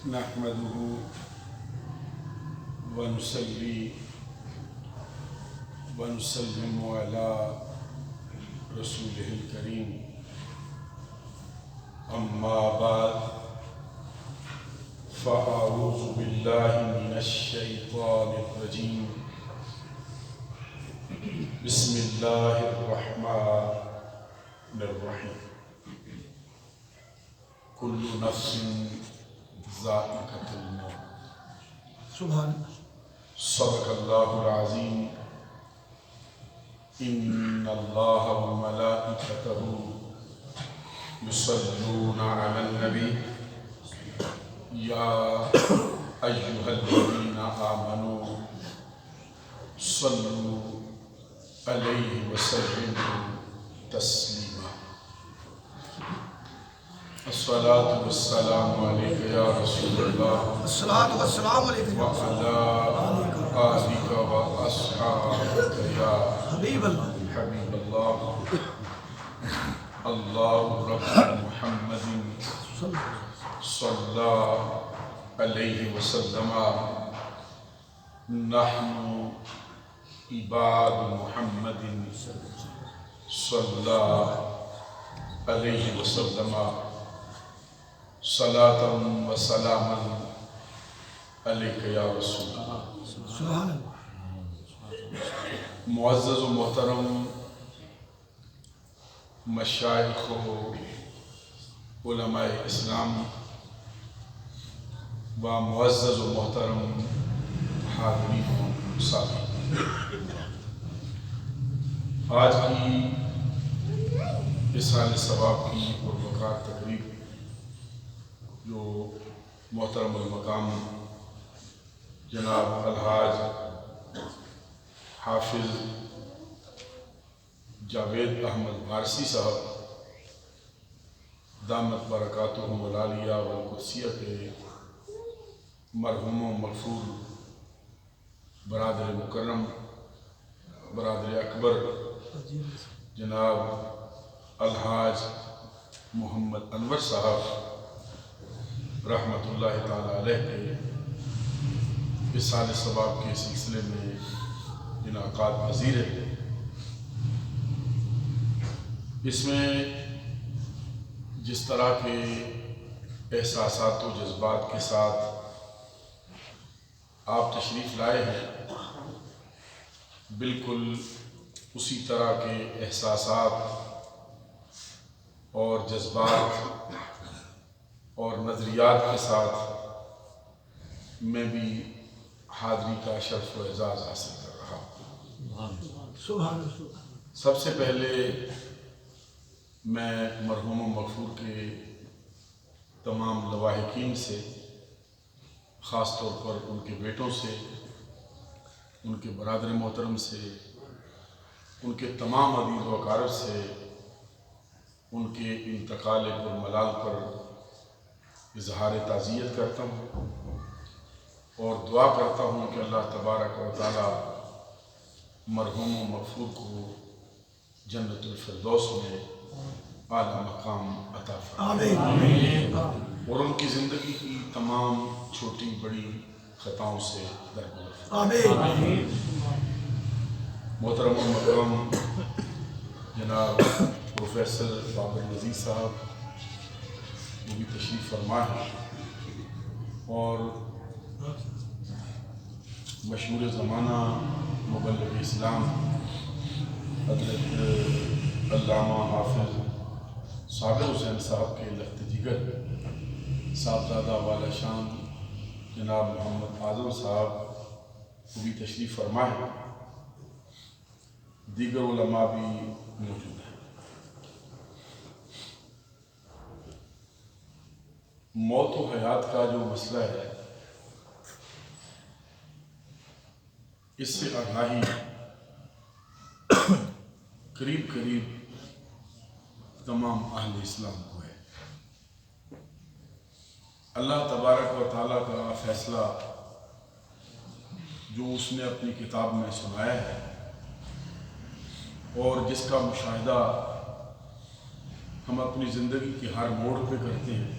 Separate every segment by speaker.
Speaker 1: نحمده ونصلي ونسلم على رسوله الكريم أما بعد فأعوذ بالله من الشيطان الرجيم بسم الله الرحمن الرحيم كل نفس ذائقة الموت
Speaker 2: سبحان
Speaker 1: صدق الله العظيم إن الله وملائكته يصلون على النبي يا أيها الذين آمنوا صلوا عليه وسلموا تسليما الصلاة والسلام عليك يا رسول الله
Speaker 2: الصلاة والسلام علیکم
Speaker 1: وعلى آلك وأصحابك يا
Speaker 2: حبیب اللہ
Speaker 1: حبيب الله الله رب محمد صلى عليه وسلم نحن عباد محمد صلى عليه وسلم صلاة وسلاما عليك يا رسول الله
Speaker 2: سبحان اللہ
Speaker 1: معزز و محترم مشائخ و علماء اسلام و معزز و محترم حاضرین و ساتھی، آج کی اصحال ثواب کی پروقار تقریب جو محترم المقام جناب الحاج حافظ جاوید احمد بارسی صاحب دامت برکاتہم العالیہ والقدسیہ کے مرحوم و مغفور برادر مکرم برادر اکبر جناب الحاج محمد انور صاحب رحمۃ اللہ تعالیٰ علیہ کے اصحال ثواب کے سلسلے میں انعقاد پذیر ہے۔ اس میں جس طرح کے احساسات و جذبات کے ساتھ آپ تشریف لائے ہیں، بالکل اسی طرح کے احساسات اور جذبات اور نظریات کے ساتھ میں بھی حاضری کا شرف و اعزاز حاصل کر رہا ہوں۔
Speaker 2: سبحان اللہ
Speaker 1: سب سے پہلے میں مرحوم و مغفور کے تمام لواحقین سے، خاص طور پر ان کے بیٹوں سے، ان کے برادر محترم سے، ان کے تمام عزیز و اقارب سے ان کے انتقال پرملال پر اظہار تعزیت کرتا ہوں اور دعا کرتا ہوں کہ اللہ تبارک و تعالی مرحوم و مغفور کو جنت الفردوس میں اعلیٰ مقام عطا فرمائے اور ان کی زندگی کی تمام چھوٹی بڑی خطاؤں سے درگزر فرمائے۔ محترم و مکرم جناب پروفیسر بابر نذیر صاحب وہ بھی تشریف فرما ہے اور مشہور زمانہ مبلغ اسلام حضرت علامہ حافظ صابر حسین صاحب کے لخت جگر صاحبزادہ والا شان جناب محمد اعظم صاحب وہ بھی تشریف فرما ہے، دیگر علماء بھی موجود ہیں۔ موت و حیات کا جو مسئلہ ہے، اس سے آگاہی قریب قریب تمام اہل اسلام کو ہے۔ اللہ تبارک و تعالیٰ کا فیصلہ جو اس نے اپنی کتاب میں سنایا ہے اور جس کا مشاہدہ ہم اپنی زندگی کے ہر موڑ پہ کرتے ہیں،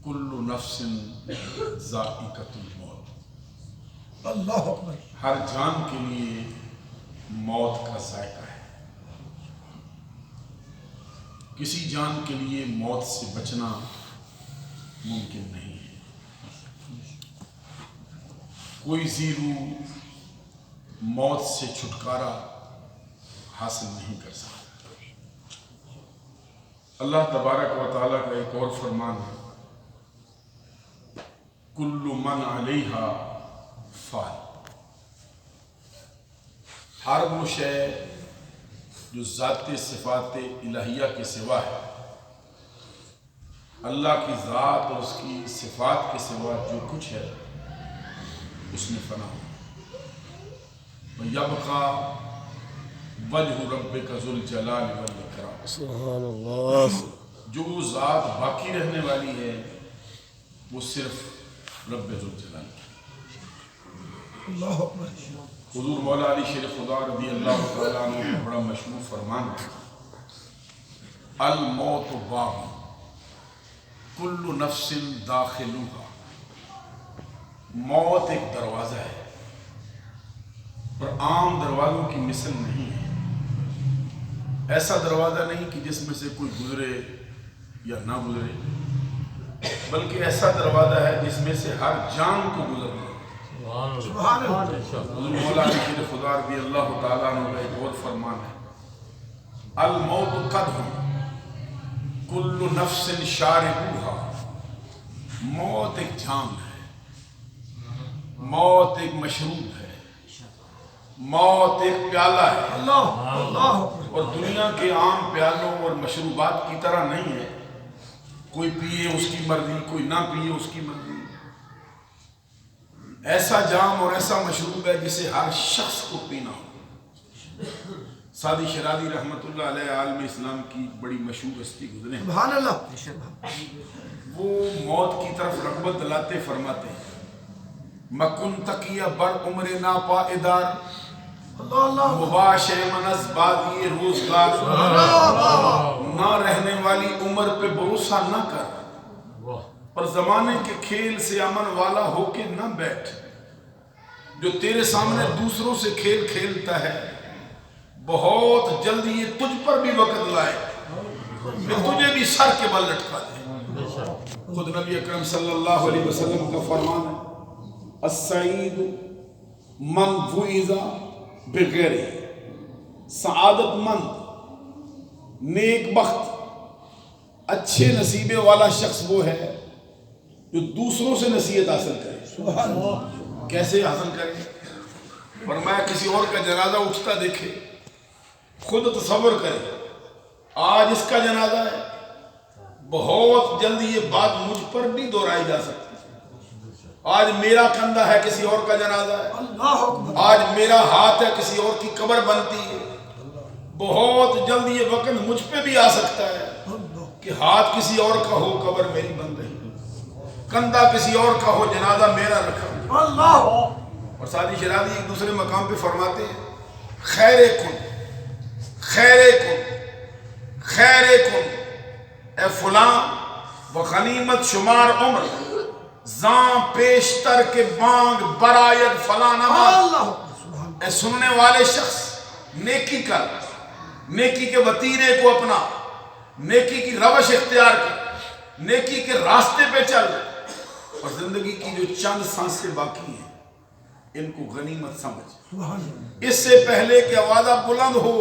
Speaker 1: کل نفس ذائقۃ الموت،
Speaker 2: اللہ اکبر،
Speaker 1: ہر جان کے لیے موت کا ذائقہ ہے۔ کسی جان کے لیے موت سے بچنا ممکن نہیں ہے، کوئی ذی روح موت سے چھٹکارا حاصل نہیں کر سکتا۔ اللہ تبارک و تعالیٰ کا ایک اور فرمان ہے، کل من علیہا فان، ہر وہ شے جو ذات صفات الہیہ کے سوا ہے، اللہ کی ذات اور اس کی صفات کے سوا جو کچھ ہے اس میں فنا ہو۔ وَيَبْقَى وَجْهُ رَبِّكَ ذُو الْجَلَالِ وَالْإِكْرَامِ،
Speaker 3: سبحان اللہ،
Speaker 1: جو ذات باقی رہنے والی ہے وہ صرف رب ذوالجلال کی۔
Speaker 2: اللہ اکبر،
Speaker 1: حضور مولا علی شیر خدا رضی اللہ تعالیٰ عنہ کا بڑا مشہور فرمان ہے، الموت باب کل نفس داخلوہا، موت ایک دروازہ ہے پر عام دروازوں کی مثل نہیں ہے۔ ایسا دروازہ نہیں کہ جس میں سے کوئی گزرے یا نہ گزرے، بلکہ ایسا دروازہ ہے جس میں سے ہر جان کو گزرنا ہے۔
Speaker 2: سبحان اللہ،
Speaker 1: حضور مولا علی شیر خدا رضی اللہ تعالیٰ عنہ کا ایک اور فرمان ہے، الموت قدح کل نفس شاربوہا، موت ایک جام ہے، موت ایک مشروب ہے، موت ایک پیالہ ہے،
Speaker 2: اللہ اکبر،
Speaker 1: اور دنیا کے عام پیالوں اور مشروبات کی طرح نہیں ہے، کوئی پیے اس کی مرضی، کوئی نہ پیے اس کی مرضی۔ ایسا جام اور ایسا مشروب ہے جسے ہر شخص کو پینا ہو۔ سعدی شرازی رحمۃ اللہ علیہ عالم اسلام کی بڑی مشہور ہستی گزرے ہیں،
Speaker 2: سبحان اللہ،
Speaker 1: وہ موت کی طرف رغبت دلاتے فرماتے ہیں، مکن تقیہ بر عمر ناپائیدار،
Speaker 2: اللہ،
Speaker 1: مباش منز بادی روزگار، نہ رہنے والی عمر پہ بھروسہ نہ کر، پر زمانے کے کھیل سے امن والا ہو کے نہ بیٹھ، جو تیرے سامنے دوسروں سے کھیل کھیلتا ہے بہت جلد یہ تجھ پر بھی وقت لائے کہ تجھے بھی سر کے بل لٹکا دے۔ خود نبی اکرم صلی اللہ علیہ وسلم کا فرمان ہے، السعید من فُوِزَ بغیر، سعادت مند، نیک بخت، اچھے نصیبے والا شخص وہ ہے جو دوسروں سے نصیحت حاصل کرے۔
Speaker 2: سبحان اللہ،
Speaker 1: کیسے حاصل کرے؟ فرمایا کسی اور کا جنازہ اٹھتا دیکھے، خود تصور کرے آج اس کا جنازہ ہے، بہت جلد یہ بات مجھ پر بھی دہرائی جا سکتی ہے، آج میرا کندھا ہے کسی اور کا جنازہ ہے،
Speaker 2: اللہ اکبر،
Speaker 1: آج میرا ہاتھ ہے کسی اور کی قبر بنتی ہے، بہت جلد یہ وقت مجھ پہ بھی آ سکتا ہے کہ ہاتھ کسی اور کا ہو قبر میری بن رہی، کندھا کسی اور کا ہو جنازہ میرا رکھا۔
Speaker 2: اللہ،
Speaker 1: اور سعدی شرازی ایک دوسرے مقام پہ فرماتے ہیں، خیر کن خیر کن خیر کن، اے فلاں و غنیمت شمار عمر، زاں پیشتر کے بانگ برایت فلاں نماز،
Speaker 2: اللہ اکبر، سبحان
Speaker 1: اے سننے والے شخص نیکی کر، نیکی کے وتیرے کو اپنا، نیکی کی روش اختیار کر، نیکی کے راستے پہ چل، اور زندگی کی جو چند سانسیں باقی ہیں ان کو غنیمت سمجھ،
Speaker 2: سبحان اللہ،
Speaker 1: اس سے پہلے کہ آوازہ بلند ہو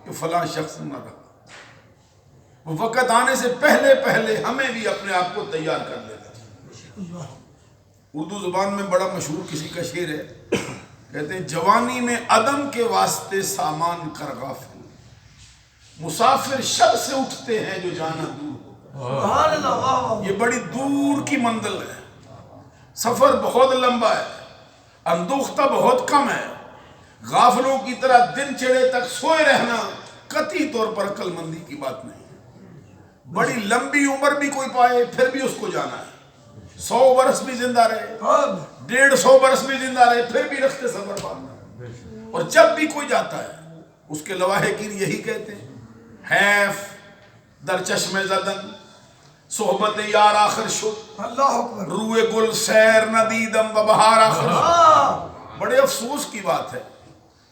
Speaker 1: کہ فلاں شخص نہ رہا، وہ وقت آنے سے پہلے پہلے ہمیں بھی اپنے آپ کو تیار کر لینا چاہیے۔
Speaker 2: اللہ،
Speaker 1: اردو زبان میں بڑا مشہور کسی کا شعر ہے، کہتے ہیں جوانی میں عدم کے واسطے سامان کر غافل، مسافر شب سے اٹھتے ہیں جو جانا دور ہو۔
Speaker 2: سبحان اللہ، واہ واہ،
Speaker 1: یہ بڑی دور کی منزل ہے، سفر بہت لمبا ہے، اندوختہ بہت کم ہے، غافلوں کی طرح دن چڑھے تک سوئے رہنا قطعی طور پر عقل مندی کی بات نہیں ہے۔ بڑی لمبی عمر بھی کوئی پائے پھر بھی اس کو جانا ہے، 100 برس بھی زندہ رہے، 150 برس بھی زندہ رہے پھر بھی رخت سفر پانا ہے، اور جب بھی کوئی جاتا ہے اس کے لواحقین یہی کہتے ہیں، حیف در چشم زدن صحبت یار آخر شد،
Speaker 2: اللہ اکبر،
Speaker 1: روئے گل سیر ندیدم و بہار آخر شد۔ بڑے افسوس کی بات ہے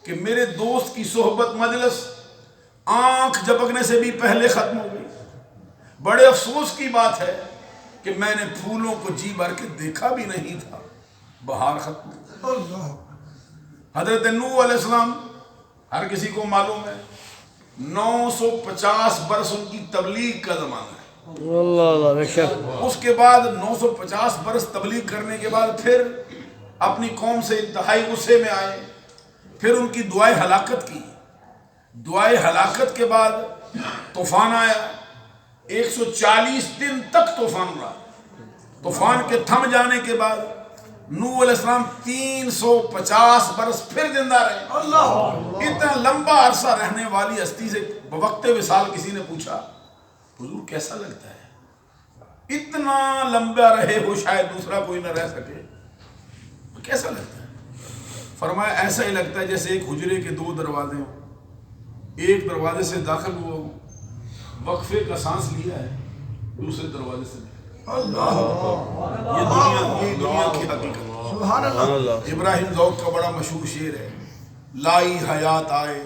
Speaker 1: کہ میرے دوست کی صحبت مجلس آنکھ جھپکنے سے بھی پہلے ختم ہو گئی۔ بڑے افسوس کی بات ہے کہ میں نے پھولوں کو جی بھر کے دیکھا بھی نہیں تھا، بہار ختم ہو گئی۔
Speaker 2: اللہ
Speaker 1: حضرت نوح علیہ السلام ہر کسی کو معلوم ہے 950 برس ان کی تبلیغ کا زمانہ ہے۔
Speaker 3: اللہ بے شک۔
Speaker 1: اس کے بعد 950 برس تبلیغ کرنے کے بعد پھر اپنی قوم سے انتہائی غصے میں آئے، پھر ان کی دعائے ہلاکت کی۔ دعائے ہلاکت کے بعد طوفان آیا، 140 دن تک طوفان رہا۔ طوفان کے تھم جانے کے بعد نوح علیہ السلام 350 برس پھر زندہ رہے۔
Speaker 2: اللہ
Speaker 1: اتنا لمبا عرصہ رہنے والی ہستی سے بوقت وصال کسی نے پوچھا، حضور کیسا لگتا ہے اتنا لمبا رہے ہو، شاید دوسرا کوئی نہ رہ سکے، کیسا لگتا ہے؟ فرمایا ایسا ہی لگتا ہے جیسے ایک حجرے کے 2 دروازے ہوں، ایک دروازے سے داخل ہوا ہوں، وقفے کا سانس لیا ہے، دوسرے دروازے سے نکلا۔
Speaker 2: اللہ
Speaker 1: یہ دنیا کی حقیقت ہے۔
Speaker 2: سبحان اللہ،
Speaker 1: ابراہیم ذوق کا بڑا مشہور شعر ہے، لائی حیات آئے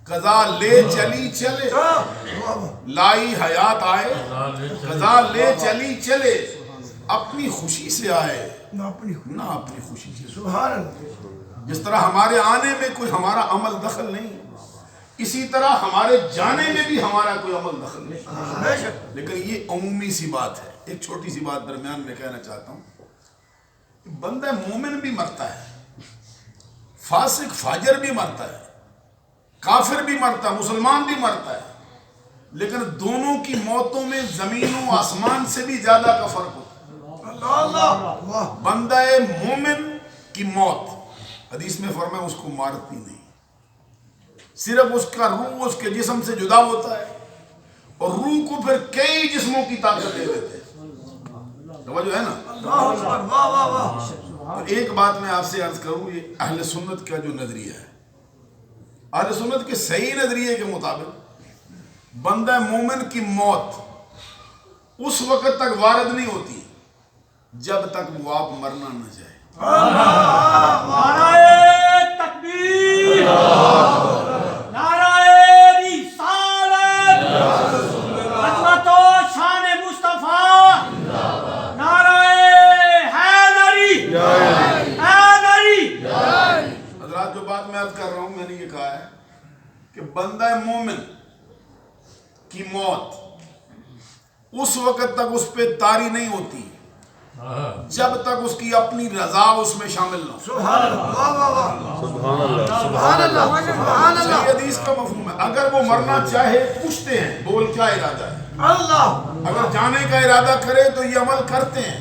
Speaker 1: قضا لے چلی چلے، لائی حیات آئے قضا لے چلی چلے، اپنی خوشی سے آئے
Speaker 2: نہ اپنی،
Speaker 1: نہ اپنی خوشی سے۔
Speaker 2: سبحان اللہ،
Speaker 1: جس طرح ہمارے آنے میں کوئی ہمارا عمل دخل نہیں، اسی طرح ہمارے جانے میں بھی ہمارا کوئی عمل دخل نہیں۔
Speaker 2: بے شک،
Speaker 1: لیکن یہ عمومی سی بات ہے۔ ایک چھوٹی سی بات درمیان میں کہنا چاہتا ہوں، بندہ مومن بھی مرتا ہے، فاسق فاجر بھی مرتا ہے، کافر بھی مرتا ہے، مسلمان بھی مرتا ہے، لیکن دونوں کی موتوں میں زمین و آسمان سے بھی زیادہ کا فرق ہوتا ہے۔
Speaker 2: اللہ اللہ، واہ،
Speaker 1: بندہ مومن کی موت حدیث میں فرمایا اس کو مارتی نہیں، صرف اس کا روح اس کے جسم سے جدا ہوتا ہے، اور روح کو پھر کئی جسموں کی طاقت دے دیتے ہیں۔ توجہ ہے نا؟
Speaker 2: اللہ اکبر، واہ واہ واہ،
Speaker 1: اور ایک بات میں آپ سے عرض کروں، یہ اہل سنت کا جو نظریہ ہے، اہل سنت کے صحیح نظریے کے مطابق بندہ مومن کی موت اس وقت تک وارد نہیں ہوتی جب تک وہ آپ مرنا نہ جائے۔
Speaker 4: نعرہ تکبیر، نعرہ رسالت، عظمت و شان مصطفیٰ، نعرہ حیدری، حیدری۔
Speaker 1: حضرات جو بات میں عرض کر رہا ہوں، میں نے یہ کہا ہے کہ بندہ مومن کی موت اس وقت تک اس پہ طاری نہیں ہوتی جب تک اس کی اپنی رضا اس میں شامل نہ ہو۔
Speaker 2: سبحان اللہ، واہ واہ واہ،
Speaker 3: سبحان اللہ،
Speaker 2: سبحان اللہ، سبحان
Speaker 1: صحیح
Speaker 2: اللہ،
Speaker 1: حدیث کا مفہوم ہے، اگر وہ مرنا چاہے پوچھتے ہیں بول کیا ارادہ ہے،
Speaker 2: اللہ،
Speaker 1: اگر جانے کا ارادہ کرے تو یہ عمل کرتے ہیں،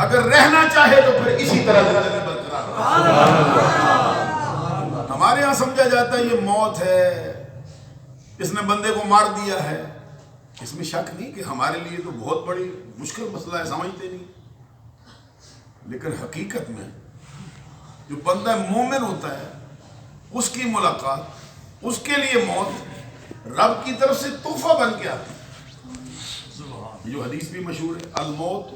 Speaker 1: اگر رہنا چاہے تو پھر اسی طرح زندگی برقرار رہے۔ ہمارے ہاں سمجھا جاتا ہے یہ موت ہے، اس نے بندے کو مار دیا ہے، اس میں شک نہیں کہ ہمارے لیے تو بہت بڑی مشکل مسئلہ ہے، سمجھتے نہیں، لیکن حقیقت میں جو بندہ مومن ہوتا ہے اس کی ملاقات، اس کے لیے موت رب کی طرف سے تحفہ بن کے آتی ہے۔ جو حدیث بھی مشہور ہے، الموت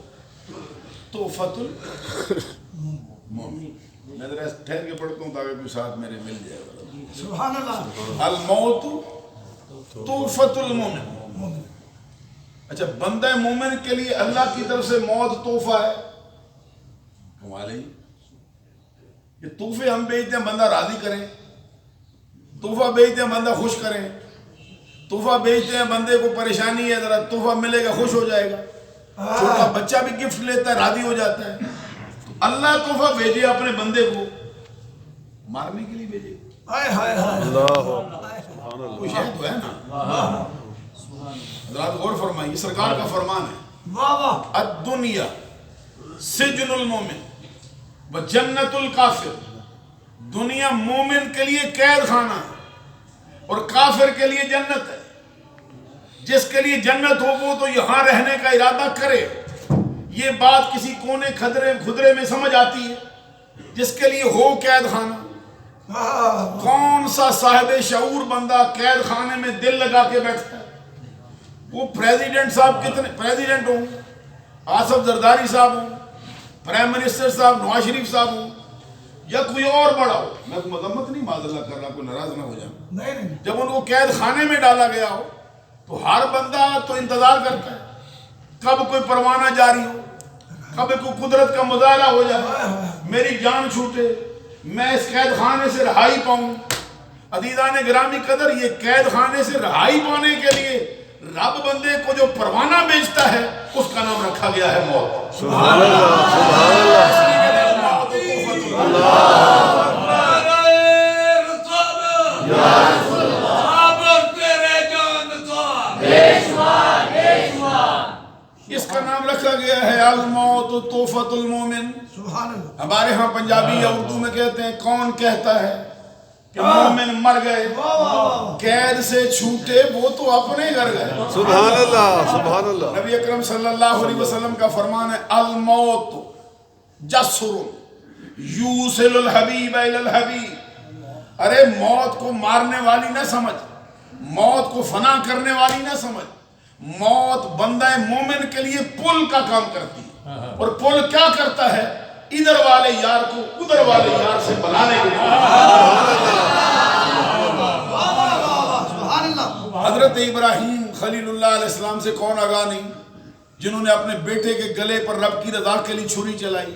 Speaker 1: تحفۃ المومن۔ میں ذرا ٹھہر کے پڑھتا ہوں تاکہ کوئی ساتھ میرے مل جائے گا۔
Speaker 2: سبحان اللہ،
Speaker 1: الموت تحفۃ المومن۔ اچھا، بندہ مومن کے لیے اللہ کی طرف سے موت تحفہ ہے، کمال ہے۔ یہ تحفے ہم بیچتے ہیں بندہ راضی کریں، تحفہ بیچتے ہیں بندہ خوش کریں، تحفہ بیچتے ہیں بندے کو پریشانی ہے ذرا تحفہ ملے گا خوش ہو جائے گا، چھوٹا بچہ بھی گفٹ لیتا ہے راضی ہو جاتا ہے۔ تو اللہ تحفہ بھیجے اپنے بندے کو مارنے کے لیے بھیجے،
Speaker 2: ہائے ہائے ہائے،
Speaker 3: اللہ،
Speaker 1: کوئی شے تو ہے نا۔ حضرات غور فرمائیے، سرکار کا فرمان ہے،
Speaker 2: واہ واہ،
Speaker 1: الدنیا سجن المومن و جنت الکافر۔ دنیا مومن کے لیے قید خانہ ہے اور کافر کے لیے جنت ہے۔ جس کے لیے جنت ہو وہ تو یہاں رہنے کا ارادہ کرے، یہ بات کسی کونے خدرے میں سمجھ آتی ہے۔ جس کے لیے ہو قید خانہ کون سا صاحب شعور بندہ قید خانے میں دل لگا کے بیٹھتا ہے؟ وہ پریزیڈنٹ صاحب کتنے پریزیڈنٹ ہوں، آصف زرداری صاحب ہوں، پرائم منسٹر صاحب نواز شریف صاحب ہوں، یا کوئی اور بڑا ہو، میں تو مذمت نہیں معاذ اللہ کر رہا، کوئی ناراض نہ ہو جائے، جب ان کو قید خانے میں ڈالا گیا ہو تو ہر بندہ تو انتظار کرتا ہے کب کوئی پروانہ جاری ہو، کب کوئی قدرت کا مظاہرہ ہو جائے، میری جان چھوٹے، میں اس قید خانے سے رہائی پاؤں۔ عزیزان گرامی قدر، یہ قید خانے سے رہائی پانے کے لیے رب بندے کو جو پروانہ بیچتا ہے اس کا نام رکھا گیا ہے موت۔
Speaker 3: سبحان اللہ، سبحان
Speaker 1: اس کا نام رکھا گیا ہے الموت تحفۃ المومن۔ ہمارے ہاں پنجابی یا اردو میں کہتے ہیں کون کہتا ہے کہ مومن مر گئے، قید سے چھوٹے وہ تو اپنے گھر گئے۔
Speaker 3: سبحان اللہ، سبحان اللہ۔
Speaker 1: نبی اکرم صلی اللہ علیہ وسلم کا فرمان ہے الموت جسر یوصل الحبیب الی الحبیب۔ ارے موت کو مارنے والی نہ سمجھ، موت کو فنا کرنے والی نہ سمجھ، موت بندہ مومن کے لیے پل کا کام کرتی ہے، اور پل کیا کرتا ہے؟ ادھر والے یار کو ادھر والے یار سے بلانے کے لیے۔ حضرت ابراہیم خلیل اللہ علیہ السلام سے کون آگاہ نہیں، جنہوں نے اپنے بیٹے کے گلے پر رب کی رضا کے لیے چھری چلائی،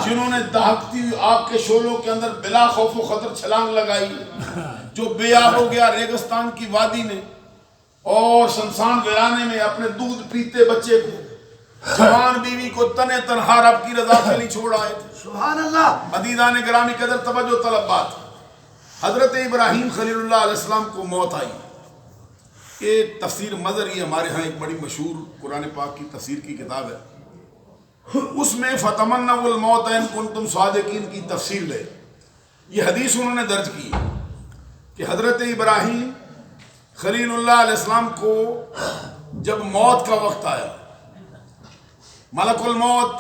Speaker 1: جنہوں نے دہکتی ہوئی آگ کے شعلوں کے اندر بلا خوف و خطر چھلانگ لگائی، جو بے آب ہو گیا ریگستان کی وادی میں اور سنسان ویرانے میں اپنے دودھ پیتے بچے کو، جوان بیوی کو تنے تنہا رب کی رضا کے لیے چھوڑ آئے تھے۔
Speaker 2: سبحان اللہ۔
Speaker 1: عزیزان گرامی قدر توجہ طلب بات، حضرت ابراہیم خلیل اللہ علیہ السلام کو موت آئی۔ یہ تفسیر مظہر، یہ ہمارے ہاں ایک بڑی مشہور قرآن پاک کی تفسیر کی کتاب ہے، اس میں فتمنوا الموت ان کنتم صادقین کی تفسیر لے، یہ حدیث انہوں نے درج کی کہ حضرت ابراہیم خلیل اللہ علیہ السلام کو جب موت کا وقت آیا، ملک الموت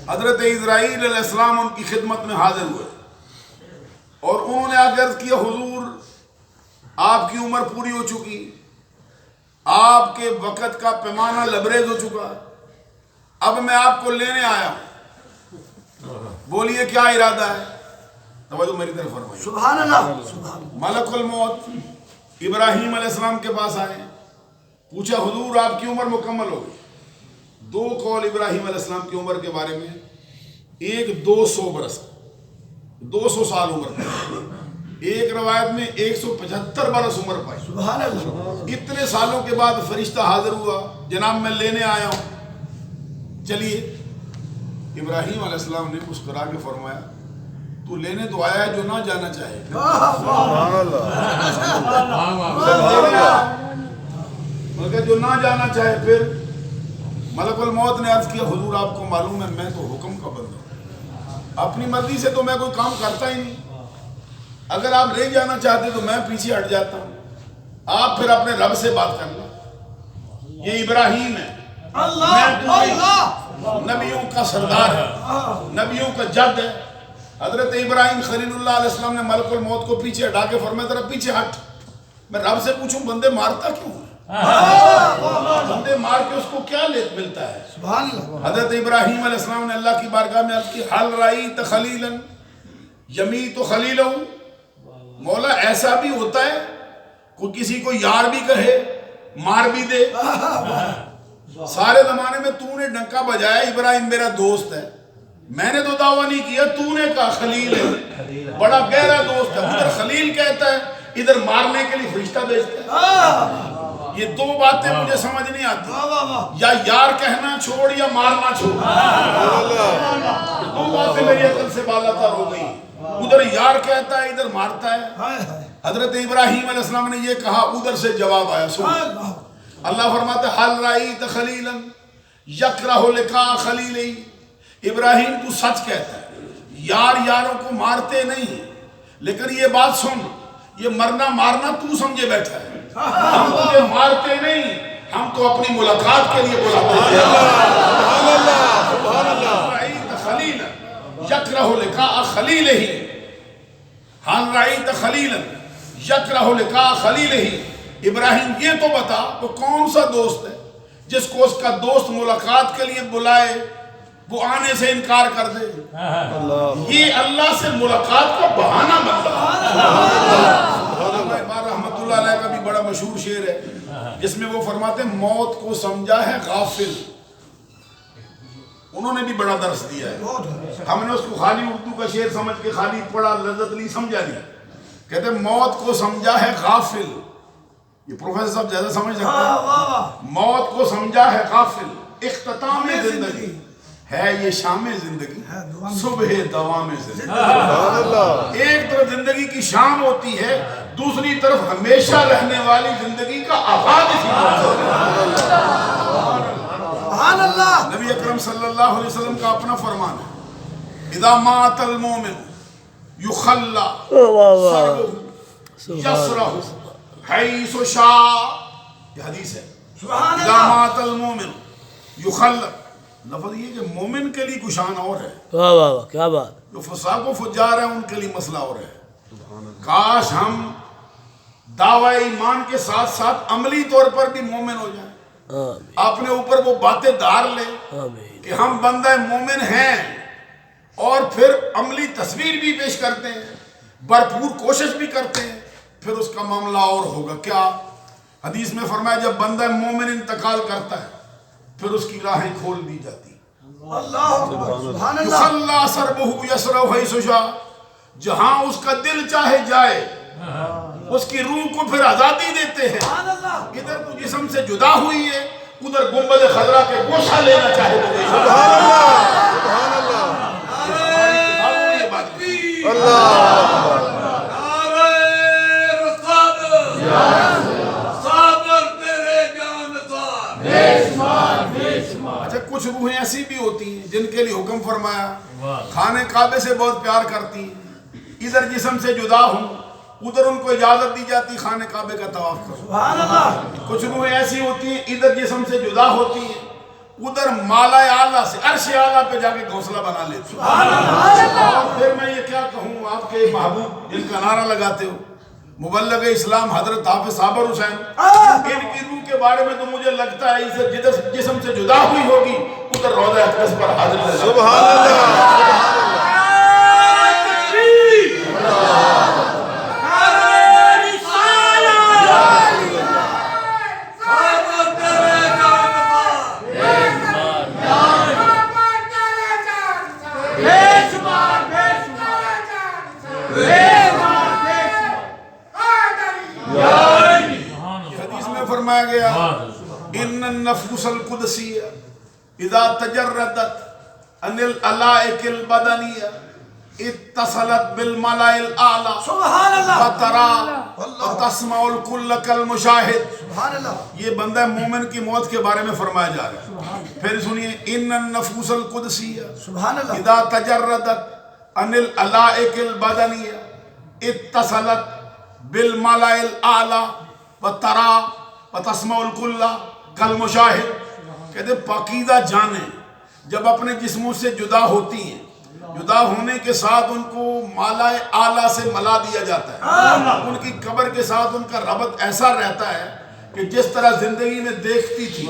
Speaker 1: حضرت اسرائیل علیہ السلام ان کی خدمت میں حاضر ہوئے اور انہوں نے عرض کیا حضور آپ کی عمر پوری ہو چکی، آپ کے وقت کا پیمانہ لبریز ہو چکا، اب میں آپ کو لینے آیا ہوں، بولیے کیا ارادہ ہے؟ توجہ میری طرف فرمائیے۔
Speaker 2: سبحان اللہ۔
Speaker 1: ملک الموت ابراہیم علیہ السلام کے پاس آئے، پوچھا حضور آپ کی عمر مکمل ہو گئی۔ دو قول ابراہیم علیہ السلام کی عمر کے بارے میں، ایک 200 برس 200 سال عمر پائی، ایک روایت میں 175 برس عمر پائی۔
Speaker 2: سبحان اللہ۔
Speaker 1: اتنے سالوں کے بعد فرشتہ حاضر ہوا، جناب میں لینے آیا ہوں، چلیے۔ ابراہیم علیہ السلام نے مسکرا کے فرمایا تو لینے تو آیا ہے جو نہ جانا چاہے۔
Speaker 3: سبحان اللہ۔
Speaker 1: مگر جو نہ جانا چاہے، پھر ملک الموت نے عرض کیا حضور آپ کو معلوم ہے میں تو حکم کا بندہ ہوں، اپنی مرضی سے تو میں کوئی کام کرتا ہی نہیں، اگر آپ لے جانا چاہتے تو میں پیچھے ہٹ جاتا ہوں، آپ پھر اپنے رب سے بات کر لیں۔ یہ ابراہیم ہے، نبیوں کا سردار ہے، نبیوں کا جد ہے۔ حضرت ابراہیم خلیل اللہ علیہ السلام نے ملک الموت کو پیچھے ہٹا کے فرمایا ذرا پیچھے ہٹ، میں رب سے پوچھوں بندے مارتا کیوں ہے؟ بندے مار کے اس کو کیا ملتا ہے؟
Speaker 2: سبحان اللہ۔
Speaker 1: حضرت ابراہیم علیہ السلام نے اللہ کی بارگاہ میں عرض کی حل رأیت خلیلا یمیت خلیلہ، مولا ایسا بھی ہوتا ہے کوئی کسی کو یار بھی کہے مار بھی دے؟ سارے زمانے میں تو نے ڈنکا بجایا ابراہیم میرا دوست ہے، میں نے تو دعویٰ نہیں کیا، تو نے کہا خلیل ہے، بڑا گہرا دوست ہے، ادھر خلیل کہتا ہے ادھر مارنے کے لیے فرشتہ بھیجتا ہے۔ یہ دو باتیں مجھے سمجھ نہیں آتی، یا یار کہنا چھوڑ یا مارنا چھوڑ، دو باتیں میری عقل سے بالا تر ہو گئی، ادھر یار کہتا ہے ادھر مارتا ہے۔ حضرت ابراہیم علیہ السلام نے یہ کہا، ادھر سے جواب آیا، سن اللہ فرماتا ہے حل رأیت خلیلا یکرہ لقاء خلیلہ، ابراہیم تو سچ کہتا ہے، یار یاروں کو مارتے نہیں، لیکن یہ بات سن، یہ مرنا مارنا تو سمجھے بیٹھا ہے، ہم تجھے مارتے نہیں، ہم تو اپنی ملاقات کے لیے بلاتے ہیں۔ خلیل یکرہ لقاء خلیلہ،
Speaker 2: رأيت خليلا يكره لقاء خليله، ابراہیم یہ تو بتا وہ کون سا دوست ہے جس کو اس کا دوست ملاقات کے لیے بلائے وہ آنے سے انکار کر دے. یہ اللہ سے ملاقات کا بہانہ بن رہا ہے. رحمت اللہ علیہ کا بھی بڑا مشہور شعر ہے جس میں وہ فرماتے ہیں موت کو سمجھا ہے غافل. انہوں نے بھی بڑا درس دیا ہے. ہم نے اس کو خالی اردو کا شعر سمجھ کے خالی پڑھا، لذت لی، سمجھا نہیں. کہتے ہیں موت کو سمجھا ہے غافل. یہ پروفیسر صاحب زیادہ سمجھ سکتے ہیں. موت کو سمجھا ہے غافل، اختتام زندگی ہے یہ شام زندگی، صبح دوام زندگی. ایک طرف زندگی کی شام ہوتی ہے، دوسری طرف ہمیشہ رہنے والی زندگی کا آغاز اسی
Speaker 5: سبحان اللہ.
Speaker 2: نبی اکرم صلی اللہ علیہ وسلم کا اپنا فرمان ہے اذا مات المومن یخلا سرہ یسرہ حیث شاء. یہ حدیث ہے. اذا مات المومن یخلا، لفظ یہ کہ مومن کے لیے کشان اور ہے،
Speaker 5: واہ واہ واہ کیا بات.
Speaker 2: جو فساق و فجار ہیں ان کے لیے مسئلہ اور ہے. کاش ہم دعوی ایمان کے ساتھ ساتھ عملی طور پر بھی مومن ہو جائیں. اپنے اوپر وہ باتیں دھار لیں کہ ہم بندہ مومن ہیں اور پھر عملی تصویر بھی پیش کرتے ہیں، بھرپور کوشش بھی کرتے ہیں، پھر اس کا معاملہ اور ہوگا. کیا حدیث میں فرمایا جب بندہ مومن انتقال کرتا ہے پھر اس کی راہیں کھول دی جاتی.
Speaker 5: سبحان اللہ.
Speaker 2: یخلا سربہ یسرہ حیث شاء، جہاں اس کا دل چاہے جائے اس کی روح کو پھر آزادی دیتے ہیں. ادھر تو جسم سے جدا ہوئی ہے، ادھر گنبد خضرا کے گوشہ لینا چاہے تو لے.
Speaker 3: سبحان اللہ سبحان اللہ اللہ.
Speaker 2: اچھا کچھ روحیں ایسی بھی ہوتی ہیں جن کے لیے حکم فرمایا خانے کعبے سے بہت پیار کرتی ہیں، ادھر جسم سے جدا ہوں، ادھر ان کو اجازت دی جاتی خانے کعبے کا طواف کرو.
Speaker 5: سبحان اللہ.
Speaker 2: کچھ روحیں ایسی ہوتی ہیں ادھر جسم سے جدا ہوتی ہیں، ادھر مالا اعلیٰ سے عرش اعلیٰ پہ جا کے گھونسلہ بنا لیتی ہیں. اور پھر میں یہ کیا کہوں، آپ کے محبوب جن کا نعرہ لگاتے ہو مبلغ اسلام حضرت حافظ صابر حسین، ان کی روح کے بارے میں تو مجھے لگتا ہے اسے جدھر جسم سے جدا ہوئی ہوگی ادھر روضہ اقدس پر حاضر ہے.
Speaker 3: سبحان اللہ
Speaker 2: فرمایا گیا ان النفس القدسیہ اذا تجردت عن العلائق البدنیہ اتصلت بالملائ الاعلی
Speaker 5: سبحان اللہ.
Speaker 2: فترى وتسمع الكل كالمشاهد.
Speaker 5: سبحان اللہ.
Speaker 2: یہ بندہ مومن کی موت کے بارے میں فرمایا جا رہا ہے. پھر سنیے ان النفس القدسیہ
Speaker 5: سبحان اللہ.
Speaker 2: اذا تجردت عن العلائق البدنیہ اتصلت بالملائ الاعلی وترى وتسمع الكل كالمشاهد. کہتے پاکیزہ جانیں جب اپنے جسموں سے جدا ہوتی ہیں، جدا ہونے کے ساتھ ان کو مالا اعلیٰ سے ملا دیا جاتا ہے. ان کی قبر کے ساتھ ان کا ربط ایسا رہتا ہے کہ جس طرح زندگی میں دیکھتی تھی،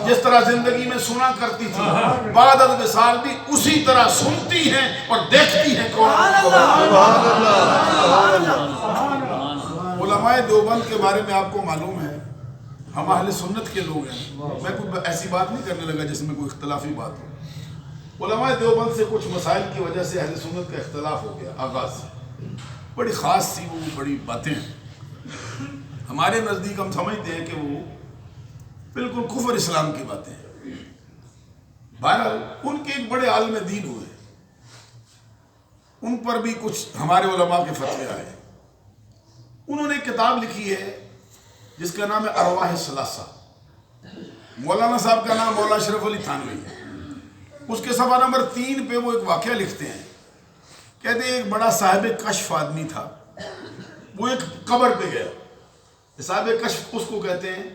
Speaker 2: جس طرح زندگی میں سنا کرتی تھی، بعد از وصال بھی اسی طرح سنتی ہیں اور دیکھتی ہیں. علماء دیوبند کے بارے میں آپ کو معلوم ہے ہم اہل سنت کے لوگ ہیں. میں کوئی ایسی بات نہیں کرنے لگا جس میں کوئی اختلافی بات ہو. علماء دیوبند سے کچھ مسائل کی وجہ سے اہل سنت کا اختلاف ہو گیا آغاز سے. بڑی خاص سی وہ بڑی باتیں ہیں ہمارے نزدیک، ہم سمجھتے ہیں کہ وہ بالکل کفر اسلام کی باتیں ہیں. بہرحال ان کے ایک بڑے عالم دین ہوئے، ان پر بھی کچھ ہمارے علماء کے فتوے آئے. انہوں نے کتاب لکھی ہے جس کا نام ہے ارواح ثلاثہ. مولانا صاحب کا نام مولانا اشرف علی تھانوی ہے. اس کے صفحہ نمبر 3 پہ وہ ایک واقعہ لکھتے ہیں. کہتے ہیں ایک بڑا صاحب کشف آدمی تھا، وہ ایک قبر پہ گیا. صاحب کشف اس کو کہتے ہیں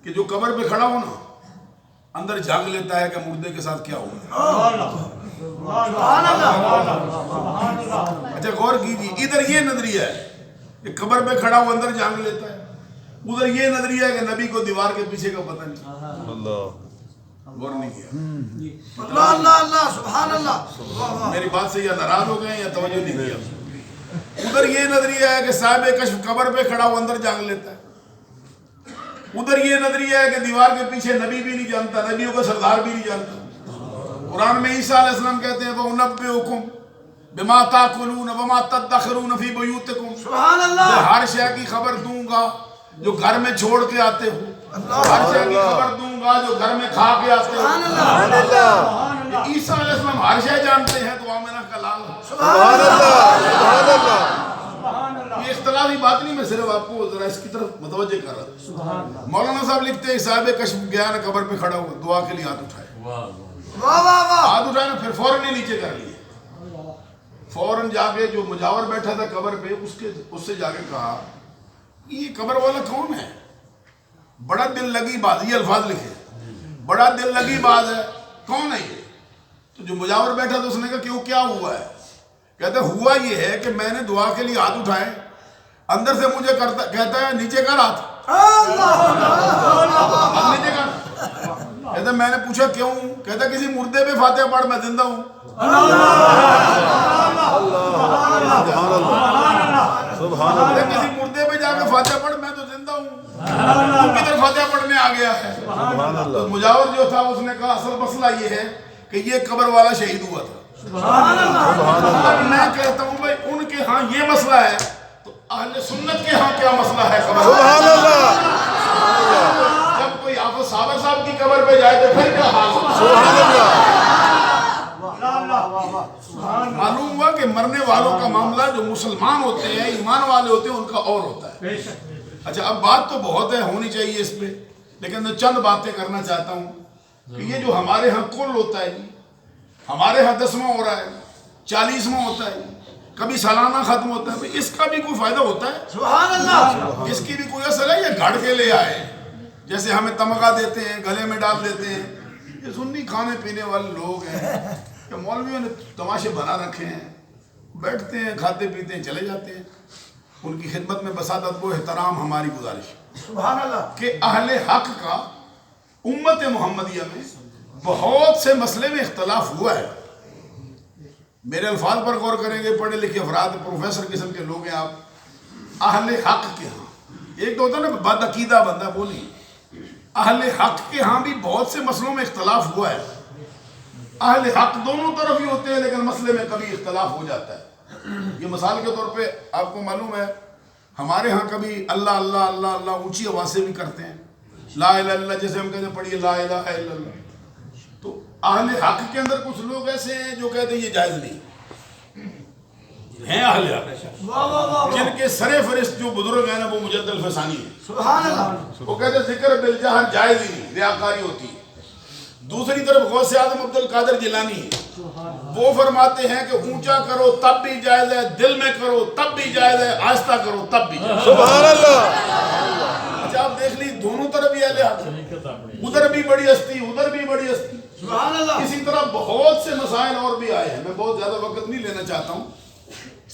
Speaker 2: کہ جو قبر پہ کھڑا ہو نا اندر جھانک لیتا ہے کہ مردے کے ساتھ کیا ہوا.
Speaker 5: سبحان اللہ
Speaker 2: اچھا غور کیجیے، ادھر یہ نظریہ ہے کہ قبر پہ کھڑا ہو اندر جانگ لیتا ہے، ادھر یہ نظریہ ہے کہ نبی کو دیوار کے پیچھے کا پتہ نہیں،
Speaker 3: اللہ
Speaker 2: غور نہیں کیا۔
Speaker 5: اللہ اللہ اللہ سبحان اللہ
Speaker 2: میری بات سے یا ناراض ہو گئے یا توجہ نہیں کیا؟ ادھر یہ نظریہ ہے کہ صاحب کشف قبر پہ کھڑا ہو اندر جانگ لیتا ہے، ادھر یہ نظریہ ہے کہ دیوار کے پیچھے نبی بھی نہیں جانتا، نبیوں کا سردار بھی نہیں جانتا۔ قرآن میں عیسیٰ علیہ السلام کہتے ہیں وَأُنَبِّئُكُم بِمَا تَأْكُلُونَ وَمَا تَدَّخِرُونَ فِي بُيُوتِكُم،
Speaker 5: سبحان
Speaker 2: میں
Speaker 5: اللہ
Speaker 2: ہر شے کی خبر دوں گا جو گھر میں چھوڑ کے آتے ہو، ہر شے کی خبر دوں گا جو گھر میں کھا کے آتے ہو۔
Speaker 5: سبحان اللہ
Speaker 2: عیسیٰ علیہ السلام ہر شے جانتے ہیں تو آمنہ کا لال ہے۔
Speaker 3: سبحان اللہ سبحان اللہ
Speaker 2: یہ اختلافی بات نہیں، میں صرف آپ کو ذرا اس کی طرف متوجہ کر رہا تھا۔ مولانا صاحب لکھتے ہیں صاحب کشف گیا نا قبر پہ کھڑا ہوا، دعا کے لیے ہاتھ اٹھائے،
Speaker 5: واہ واہ واہ
Speaker 2: ہاتھ اٹھائے نا، پھر فوراً ہی نیچے کر لیے، فوراً جا کے جو مجاور بیٹھا تھا قبر پہ اس سے جا کے کہا یہ قبر والا کون ہے؟ بڑا دل لگی بات، یہ الفاظ لکھے، بڑا دل لگی بات ہے، کون ہے یہ؟ تو جو مجاور بیٹھا تھا اس نے کہا کیوں کیا ہوا ہے؟ کہتا ہوا یہ ہے کہ میں نے دعا کے لیے ہاتھ اٹھائے، اندر سے مجھے کہتا ہے نیچے کر ہاتھ، نیچے کر۔ کہتا میں نے پوچھا کیوں؟ کہتا کسی مردے پہ فاتحہ پڑھ، میں زندہ ہوں۔
Speaker 3: سبحان
Speaker 2: کہتا کسی مردے پہ جا کے فاتحہ پڑھ، میں تو زندہ ہوں، تو کدھر فاتحہ پڑھنے آ گیا ہے؟ تو مجاور جو تھا اس نے کہا اصل مسئلہ یہ ہے کہ یہ قبر والا شہید ہوا تھا۔ اب میں کہتا ہوں بھائی ان کے ہاں یہ مسئلہ ہے تو اہل سنت کے ہاں کیا مسئلہ ہے قبر؟
Speaker 3: سبحان اللہ
Speaker 2: جب کوئی حافظ صابر صاحب کی قبر پہ جائے تو پھر کیا حال ہوگا؟
Speaker 3: سبحان اللہ
Speaker 2: معلوم ہوا کہ مرنے والوں کا معاملہ جو مسلمان ہوتے ہیں، ایمان والے ہوتے ہیں، ان کا اور ہوتا ہے۔ اچھا اب بات تو بہت ہے، ہونی چاہیے اس پہ، لیکن میں چند باتیں کرنا چاہتا ہوں کہ یہ جو ہمارے ہاں کل ہوتا ہے، ہمارے ہاں 10واں ہو رہا ہے، 40واں ہوتا ہے، کبھی سالانہ ختم ہوتا ہے، اس کا بھی کوئی فائدہ ہوتا ہے؟
Speaker 5: سبحان اللہ
Speaker 2: اس کی بھی کوئی اصل ہے؟ یہ گھڑ کے لے آئے، جیسے ہمیں تمغہ دیتے ہیں، گلے میں ڈال دیتے ہیں۔ یہ سنی کھانے پینے والے لوگ ہیں کہ مولویوں نے تماشے بنا رکھے ہیں، بیٹھتے ہیں، کھاتے پیتے ہیں، چلے جاتے ہیں۔ ان کی خدمت میں بسا ادب و احترام ہماری گزارش
Speaker 5: سبحان اللہ
Speaker 2: کہ اہل حق کا امت محمدیہ میں بہت سے مسئلے میں اختلاف ہوا ہے۔ میرے الفاظ پر غور کریں گے، پڑھے لکھے افراد، پروفیسر قسم کے لوگ ہیں آپ، اہل حق کے ہاں ایک تو ہوتا ہے نا بد عقیدہ بندہ، وہ نہیں، اہل حق کے ہاں بھی بہت سے مسئلوں میں اختلاف ہوا ہے۔ اہل حق دونوں طرف ہی ہوتے ہیں لیکن مسئلے میں کبھی اختلاف ہو جاتا ہے۔ یہ مثال کے طور پہ آپ کو معلوم ہے ہمارے ہاں کبھی اللہ اللہ اللہ اللہ اونچی آواز سے بھی کرتے ہیں، لا الہ الا اللہ جیسے ہم کہتے ہیں پڑھیے لا الہ الا اللہ، تو اہل حق کے اندر کچھ لوگ ایسے ہیں جو کہتے ہیں یہ جائز نہیں ہیں۔ اہل حق
Speaker 5: واہ واہ واہ
Speaker 2: جن کے سر فہرست جو بزرگ ہیں نا وہ مجد الفسانی ہیں،
Speaker 5: سبحان اللہ
Speaker 2: وہ کہتے ہیں ذکر بالجہر جائز ہی نہیں، ریاکاری ہوتی ہے۔ دوسری طرف غوث اعظم عبد القادر جیلانی ہے، وہ فرماتے ہیں کہ اونچا کرو تب بھی جائز ہے، دل میں کرو تب بھی جائز ہے، آہستہ کرو تب بھی جائز ہے۔
Speaker 3: سبحان اللہ
Speaker 2: اچھا آپ دیکھ لی دونوں طرف یہ اہل حق ہے، ادھر بھی بڑی ہستی ادھر بھی بڑی ہستی۔
Speaker 5: سبحان اللہ
Speaker 2: اسی طرح بہت سے مسائل اور بھی آئے ہیں، میں بہت زیادہ وقت نہیں لینا چاہتا ہوں،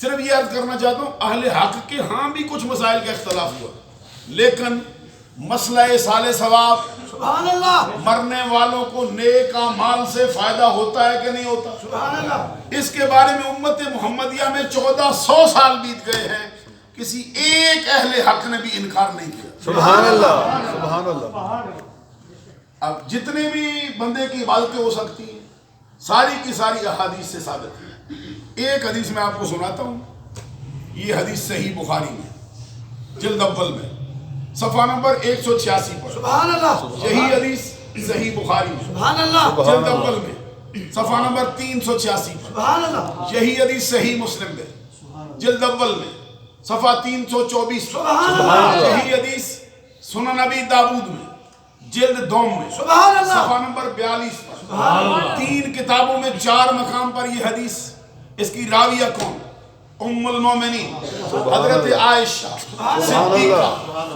Speaker 2: صرف یہ عرض کرنا چاہتا ہوں اہل حق کے ہاں بھی کچھ مسائل کا اختلاف ہوا، لیکن مسئلہ سال ثواب،
Speaker 5: سبحان اللہ
Speaker 2: مرنے والوں کو نیک اعمال سے فائدہ ہوتا ہے کہ نہیں ہوتا،
Speaker 5: سبحان اللہ
Speaker 2: اس کے بارے میں امت محمدیہ میں 1400 سال بیت گئے ہیں، کسی ایک اہل حق نے بھی انکار نہیں کیا۔
Speaker 3: سبحان اللہ سبحان اللہ
Speaker 2: اب جتنے بھی بندے کی عبادتیں ہو سکتی ہیں ساری کی ساری احادیث سے ثابت ہے۔ ایک حدیث میں آپ کو سناتا ہوں، یہ حدیث صحیح بخاری میں جلد اول میں صفحہ نمبر 186 پر،
Speaker 5: سبحان اللہ
Speaker 2: یہی حدیث صحیح بخاری میں
Speaker 5: سبحان اللہ
Speaker 2: جلد اول میں صفحہ نمبر 386 پر،
Speaker 5: سبحان اللہ
Speaker 2: یہی حدیث صحیح مسلم میں جلد اول میں صفحہ 324 پر،
Speaker 5: سبحان اللہ
Speaker 2: یہی حدیث سنن ابی داؤد میں جلد دوم میں
Speaker 5: سبحان اللہ
Speaker 2: صفحہ نمبر 42 پر، 3 کتابوں میں 4 مقام پر یہ حدیث، اس کی راویہ کون؟ ام المومنین حضرت عائشہ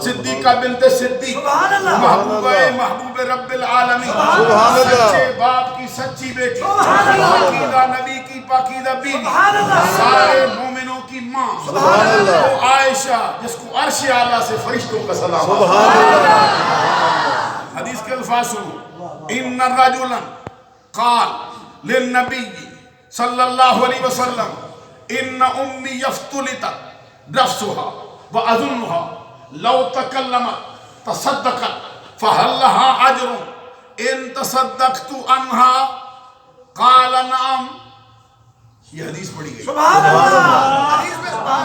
Speaker 2: صدیقہ بنت صدیق محبوب رب العالمین سچے باپ کی سچی بیٹی پاکیزہ نبی کی پاکیزہ بیوی سارے مومنوں کی ماں وہ عائشہ جس کو عرش اعلیٰ سے فرشتوں کا سلام حدیث کے الفاظ سنو ان رجلا قال للنبی صلی اللہ علیہ وسلم ان امی یفتلطت نفسها واظنها لو تکلمت تصدقت فهل لها اجر ان تصدقت عنها قال نعم. یہ حدیث پڑھی گئی.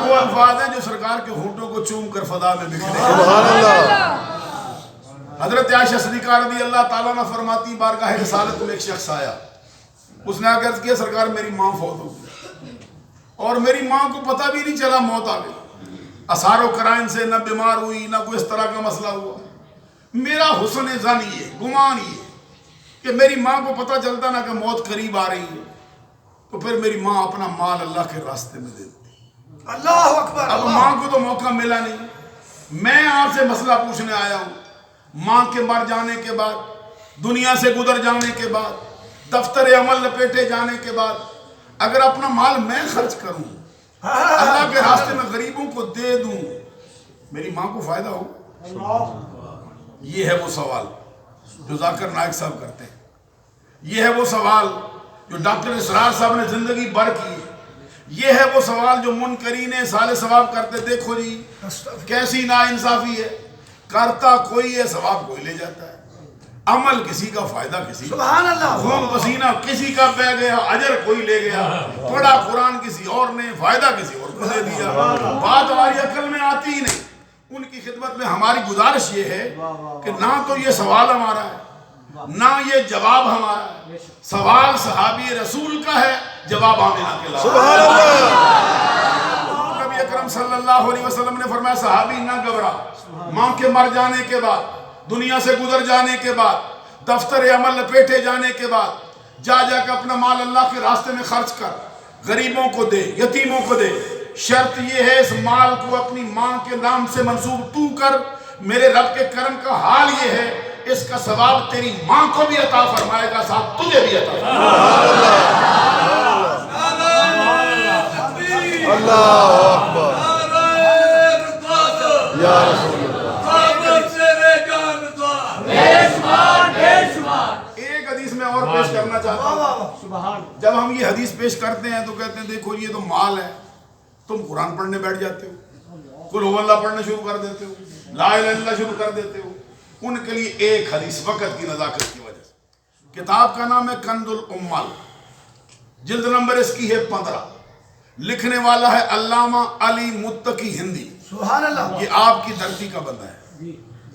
Speaker 2: وہ الفاظ ہیں جو سرکار کے ہونٹوں کو چوم کر فضا میں بکھرے. حضرت عائشہ صدیقہ رضی اللہ تعالیٰ عنہ فرماتی بارگاہ رسالت میں ایک شخص آیا. اس نے عرض کیا سرکار میری ماں فوت ہو گئی اور میری ماں کو پتہ بھی نہیں چلا موت آ گئی. اثار و قرائن سے نہ بیمار ہوئی نہ کوئی اس طرح کا مسئلہ ہوا. میرا حسن ظن یہ گمان یہ کہ میری ماں کو پتہ چلتا نہ کہ موت قریب آ رہی ہے تو پھر میری ماں اپنا مال اللہ کے راستے میں دیتی.
Speaker 5: اللہ اکبر.
Speaker 2: اب ماں کو تو موقع ملا نہیں. میں آپ سے مسئلہ پوچھنے آیا ہوں. ماں کے مر جانے کے بعد دنیا سے گزر جانے کے بعد دفتر عمل لپیٹے جانے کے بعد اگر اپنا مال میں خرچ کروں اللہ کے راستے میں غریبوں کو دے دوں میری ماں کو فائدہ ہو. یہ ہے وہ سوال جو ذاکر نائک صاحب کرتے ہیں. یہ ہے وہ سوال جو ڈاکٹر اسرار صاحب نے زندگی بھر کی ہے. یہ ہے وہ سوال جو منکرین سال ثواب کرتے. دیکھو جی کیسی ناانصافی ہے. کرتا کوئی ہے ثواب کوئی لے جاتا ہے. عمل کسی کا فائدہ کسی کا.
Speaker 5: سبحان اللہ.
Speaker 2: خون پسینہ کسی کا بہ گیا اجر کوئی لے گیا. پڑھا قرآن کسی اور نے فائدہ کسی اور کو دے دیا. بات ہماری عقل میں آتی ہی نہیں. ان کی خدمت میں ہماری گزارش یہ ہے کہ نہ تو یہ سوال ہمارا ہے نہ یہ جواب ہمارا ہے. سوال صحابی رسول کا ہے جواب آمنہ کے لائق.
Speaker 3: سبحان اللہ.
Speaker 2: نبی اکرم صلی اللہ علیہ وسلم نے فرمایا صحابی نہ گھبرا. ماں کے مر جانے کے بعد دنیا سے گزر جانے کے بعد دفتر عمل لپیٹے جانے کے بعد جا کے اپنا مال اللہ کے راستے میں خرچ کر. غریبوں کو دے یتیموں کو دے. شرط یہ ہے اس مال کو اپنی ماں کے نام سے منسوب تو کر. میرے رب کے کرم کا حال یہ ہے اس کا ثواب تیری ماں کو بھی عطا فرمائے گا ساتھ تجھے بھی عطا فرمائے گا.
Speaker 3: اللہ اکبر. یا رسول
Speaker 2: ایک حدیث میں اور پیش کرنا چاہتا ہوں. جب ہم یہ حدیث پیش کرتے ہیں تو کہتے ہیں دیکھو یہ تو مال ہے. تم قرآن پڑھنے بیٹھ جاتے ہو قل هو اللہ پڑھنا شروع کر دیتے ہو لا الہ الا اللہ شروع کر دیتے ہو. ان کے لیے ایک حدیث وقت کی نزاکت کی وجہ سے. کتاب کا نام ہے کنز الاموال. جلد نمبر اس کی ہے 15. لکھنے والا ہے علامہ علی متقی ہندی.
Speaker 5: سبحان اللہ.
Speaker 2: یہ آپ کی دھرتی کا بندہ ہے.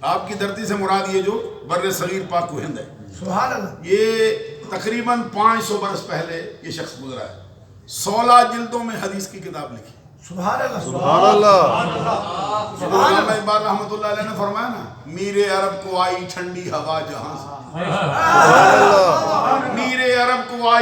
Speaker 2: آپ کی دھرتی سے مراد یہ جو بر صغیر پاک و ہند ہے.
Speaker 5: سبحان اللہ.
Speaker 2: یہ تقریباً 500 برس پہلے یہ شخص گزرا ہے. 16 جلدوں میں حدیث کی کتاب لکھی.
Speaker 5: سبحان اللہ.
Speaker 3: سبحان اللہ.
Speaker 2: علامہ اقبال رحمۃ اللہ علیہ نے فرمایا نا میرے عرب کو آئی ٹھنڈی ہوا جہاں سے.
Speaker 3: سبحان اللہ.
Speaker 2: میرے عرب کو آئی